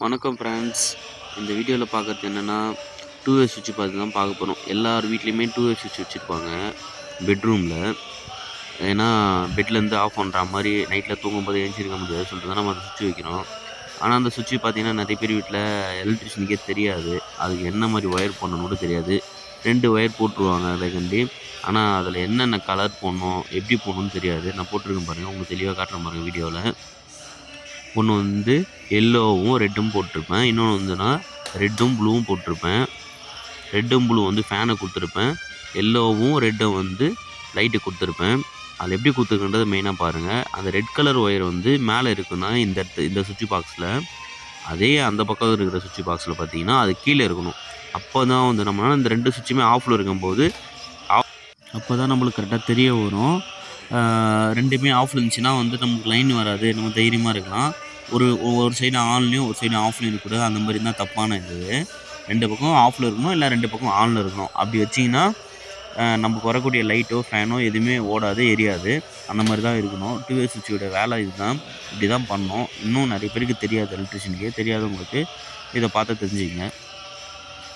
வணக்கம் ஃப்ரெண்ட்ஸ். இந்த வீடியோவில் பார்க்குறது என்னென்னா, 2 வே சுவிட்ச் பார்த்து தான் பார்க்க போகிறோம். எல்லார் வீட்லேயுமே 2 வே சுவிட்ச் வச்சுருப்பாங்க பெட்ரூமில். ஏன்னா பெட்லேருந்து ஆஃப் பண்ணுற மாதிரி நைட்டில் தூங்கும்போது எழுந்திரிக்க முடியாது சொல்லிட்டு தான் நம்ம அந்த சுவிட்ச் வைக்கிறோம். ஆனால் அந்த சுவிட்ச் பார்த்தீங்கன்னா நிறைய பேர் வீட்டில் எலக்ட்ரிஷியனுக்கே தெரியாது. அதுக்கு என்ன மாதிரி ஒயர் போடணும்னு கூட தெரியாது. 2 ஒயர் போட்டுருவாங்க அதுக்காண்டி. ஆனால் அதில் என்னென்ன கலர் போடணும், எப்படி போடணும்னு தெரியாது. நான் போட்டிருக்கேன் பாருங்கள், உங்களுக்கு தெளிவாக காட்டுறேன் பாருங்கள் வீடியோவில். ஒன்று வந்து எல்லோவும் ரெட்டும் போட்டிருப்பேன். இன்னொன்று வந்துன்னா ரெட்டும் ப்ளூவும் போட்டிருப்பேன். ரெட்டும் ப்ளூ வந்து ஃபேனை கொடுத்துருப்பேன். எல்லோவும் ரெட்டும் வந்து லைட்டு கொடுத்துருப்பேன். அதில் எப்படி கொடுத்துருக்குன்றதை மெயினாக பாருங்கள். அந்த ரெட் கலர் ஒயர் வந்து மேலே இருக்குன்னா இந்த சுவிட்ச் பாக்ஸில், அதே அந்த பக்கம் இருக்கிற சுவிட்ச் பாக்ஸில் பார்த்தீங்கன்னா அது கீழே இருக்கணும். அப்போ தான் வந்து நம்மளால் இந்த 2 சுவிட்சுமே ஆஃபில் இருக்கும்போது அப்போ தான் நம்மளுக்கு கரெக்டாக தெரிய வரும். 2மே ஆஃபில் இருந்துச்சுன்னா வந்து நமக்கு லைன் வராது. நம்ம தைரியமாக இருக்கலாம். ஒரு சைடு ஆன்லேயும் ஒரு சைடு ஆஃப்லேயும் இருக்கக்கூடாது. அந்த மாதிரி தான் தப்பான இது. 2 பக்கம் ஆஃபில் இருக்கணும், இல்லை 2 பக்கம் ஆனில் இருக்கணும். அப்படி வச்சிங்கன்னா நமக்கு வரக்கூடிய லைட்டோ ஃபேனோ எதுவுமே ஓடாது, எரியாது. அந்த மாதிரி தான் இருக்கணும். 2 வே சுவிட்சோட வேலை இதுதான். இப்படி தான் பண்ணணும். இன்னும் நிறைய பேருக்கு தெரியாது, எலக்ட்ரிஷியனுக்கே தெரியாதவங்களுக்கு இதை பார்த்து தெரிஞ்சுக்கங்க.